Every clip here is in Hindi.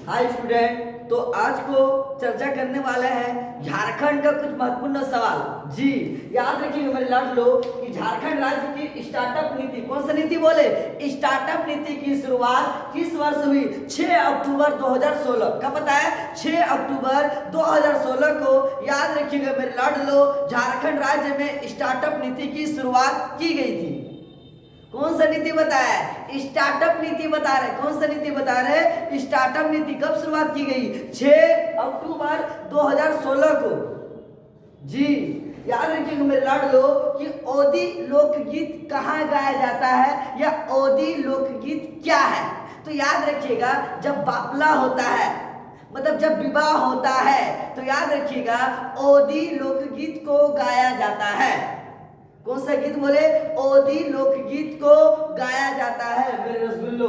हाय स्टूडेंट, तो आज को चर्चा करने वाले हैं झारखंड का कुछ महत्वपूर्ण सवाल। जी याद रखिएगा मेरे लाड लोग कि झारखंड राज्य की स्टार्टअप नीति, कौन सी नीति बोले, स्टार्टअप नीति की शुरुआत किस वर्ष हुई? 6 अक्टूबर 2016। कब बताया? 6 अक्टूबर 2016 को। याद रखिएगा मेरे लाड लोग, झारखंड राज्य में स्टार्टअप नीति की शुरुआत की गई थी। कौन सा नीति बताया? स्टार्टअप नीति बता रहे। कौन सा नीति बता रहे? स्टार्टअप नीति कब शुरुआत की गई? 6 अक्टूबर 2016 को। जी याद रखिएगा मेरे लाडलो कि ओदी लोकगीत कहाँ गाया जाता है या ओदी लोकगीत क्या है? तो याद रखिएगा जब बापला होता है, मतलब जब विवाह होता है, तो याद रखिएगा ओदी लोकगीत को गाया जाता है। कौन सा गीत बोले? ओदी लोकगीत को गाया जाता है मेरे रसगुल्लो।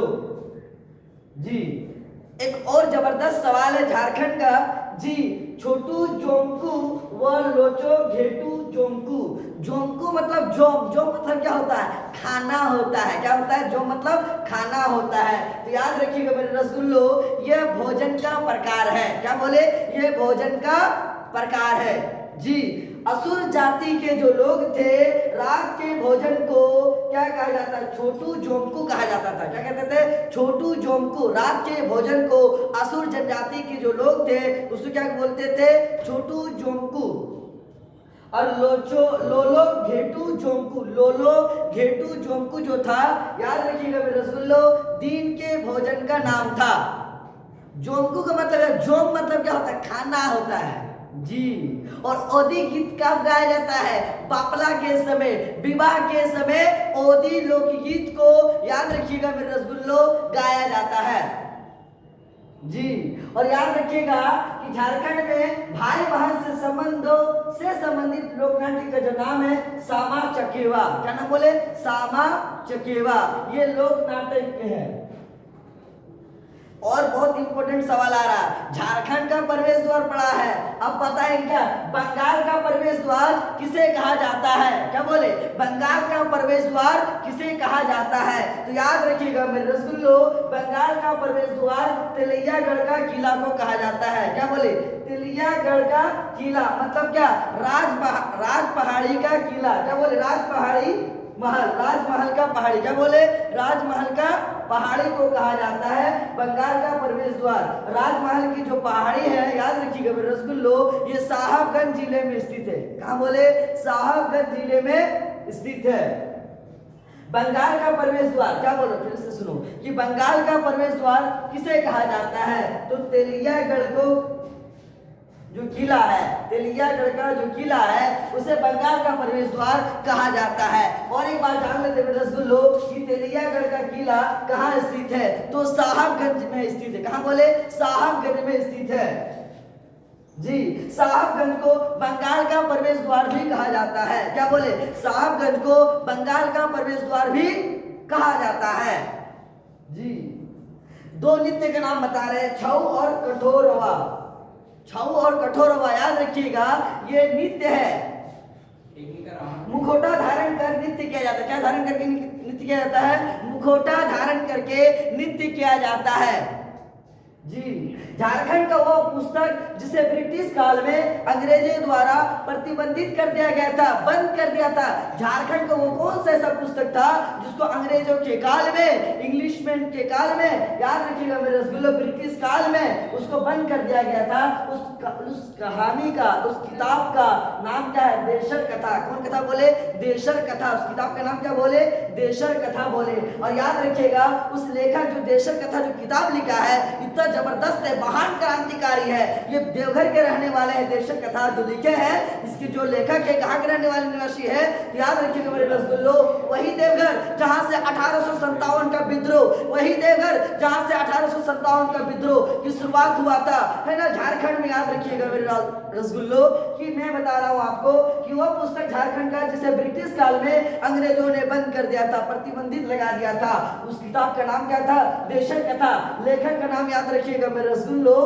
जी एक और जबरदस्त सवाल है झारखंड का। जी छोटू जोंकू व लोचो घेटू जोंकू। जोंकू मतलब जोम, जोम मतलब क्या होता है? खाना होता है। क्या होता है? जोम मतलब खाना होता है। तो याद रखिएगा मेरे रसगुल्लो, यह भोजन का प्रकार है। क्या बोले? यह भोजन का प्रकार है। जी असुर जाति के जो लोग थे, रात के भोजन को क्या कहा जाता है? छोटू जोमकू कहा जाता था। क्या कहते थे? छोटू जोमकू। रात के भोजन को असुर जनजाति के जो लोग थे उसको क्या बोलते थे? छोटू जोमकू। और लोलो घेटू जोमकू, लोलो घेटू जोमकू जो था, याद रखिएगा मेरे रसगुल्लो, दिन के भोजन का नाम था। जोमकू का मतलब है, जोम मतलब क्या होता है? खाना होता है। जी और ओदी गीत कब गाया जाता है? बापला के समय, विवाह के समय ओदी लोकगीत को याद रखिएगा मेरे रसगुल्लो गाया जाता है। जी और याद रखिएगा कि झारखंड में भाई बहन से संबंधों से संबंधित लोक नाट्य का जो नाम है सामा चकेवा। क्या नाम बोले? सामा चकेवा। ये लोक नाटक है। और बहुत इंपॉर्टेंट सवाल आ रहा है, झारखंड का प्रवेश द्वार पड़ा है। अब बताएं क्या? बंगाल का प्रवेश द्वार किसे कहा जाता है? क्या बोले? बंगाल का प्रवेश द्वार किसे कहा जाता है? तो याद रखिएगा मेरे रसगुल्लो, बंगाल का प्रवेश द्वार तेलियागढ़ का किला को कहा जाता है। क्या बोले? तेलियागढ़ का किला मतलब क्या? राज पहाड़ी का किला। क्या बोले? राज पहाड़ी महल, राजमहल का पहाड़ी। क्या बोले? राजमहल का पहाड़ी को कहा जाता है बंगाल का प्रवेश द्वार। राजमहल की जो पहाड़ी है, याद रखिएगा मेरे रसगुल्लो, ये साहबगंज जिले में स्थित है। कहाँ बोले? साहबगंज जिले में स्थित है। बंगाल का प्रवेश द्वार, क्या बोलो फिर से सुनो, कि बंगाल का प्रवेश द्वार किसे कहा जाता है? तो तेलियागढ़ को जो किला है, तेलियागढ़ का जो किला है, उसे बंगाल का प्रवेश द्वार कहा जाता है। और एक बात जान लेते हैं रसगुल्लो कि तेलियागढ़ का किला कहाँ स्थित है? तो साहबगंज में स्थित है। कहाँ बोले? साहबगंज में स्थित है। जी साहबगंज को बंगाल का प्रवेश द्वार भी कहा जाता है। क्या बोले? साहबगंज को बंगाल का प्रवेश द्वार भी कहा जाता है। जी दो नृत्य का नाम बता रहे हैं, छऊ और कठोरवा। छऊ और कठोरवा याद रखिएगा, ये नृत्य है। मुखौटा धारण कर नृत्य किया जाता है। क्या धारण करके नृत्य किया जाता है? मुखौटा धारण करके नृत्य किया जाता है। जी झारखंड का वो पुस्तक जिसे ब्रिटिश काल में अंग्रेजों द्वारा प्रतिबंधित कर दिया गया था, बंद कर दिया था। झारखंड का वो कौन सा ऐसा पुस्तक था जिसको अंग्रेजों के काल में, इंग्लिशमैन के काल में, याद रखिएगा मेरे रसगुल्लो, ब्रिटिश काल में उसको बंद कर दिया गया था। उस कहानी का, उस किताब का नाम क्या है? देशर कथा। कौन कथा बोले? देशर कथा। उस किताब का नाम क्या बोले? देशर कथा बोले। और याद रखिएगा उस लेखक जो देशर कथा जो किताब लिखा है, इतना जबरदस्त है, महान क्रांतिकारी है। ये देवघर के रहने वाले हैं। देशर कथा जो लिखे हैं, इसके जो लेखक है कहाँ के रहने वाले निवासी है? तो याद रखिएगा मेरे रसगुल्लो, वही देवघर जहां से 1857 का विद्रोह, वही देवघर जहां से 1857 का विद्रोह की शुरुआत हुआ था, है ना, झारखंड में। याद रखिएगा मेरे रसगुल्लो कि मैं बता रहा हूं आपको कि वह पुस्तक झारखंड का जिसे ब्रिटिश काल में अंग्रेजों ने बंद कर दिया था, प्रतिबंधित लगा दिया था, उस किताब का नाम क्या था? देशर कथा। लेखक का नाम याद रखिएगा मेरे रसगुल्लो,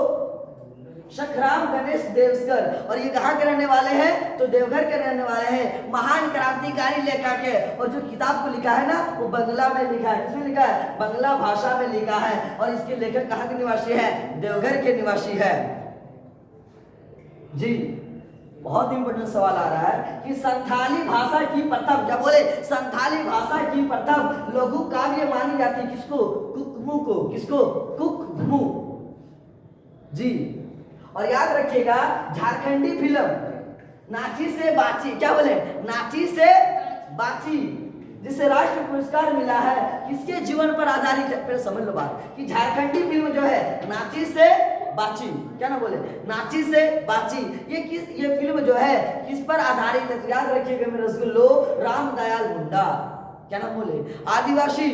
सखराम गणेश देवस्कर, और ये कहाँ के रहने वाले हैं? तो देवघर के रहने वाले हैं। महान क्रांतिकारी लेखक है, और जो किताब को लिखा है ना वो बंगला में लिखा है। किसमें लिखा है? बंगला भाषा में लिखा है। और इसके लेखक कहाँ के निवासी है? देवघर के निवासी है जी। बहुत इंपॉर्टेंट सवाल आ रहा है कि संथाली भाषा की प्रथम, क्या बोले? संथाली भाषा की प्रथम लघु काव्य मानी जाती है किसको? कुकमू को। किसको? कुकमू जी। और याद रखिएगा झारखंडी फिल्म नाची से बाची, क्या बोले? नाची से बाची, जिसे राष्ट्र पुरस्कार मिला है, किसके जीवन पर आधारित है? फिर समझ लो बात कि झारखंडी फिल्म जो है नाची से बाची, क्या ना बोले? नाची से बाची, ये फिल्म जो है किस पर आधारित है? तो याद रखिएगा मेरे रसगुल्लो, राम दयाल मुंडा, क्या नाम बोले? आदिवासी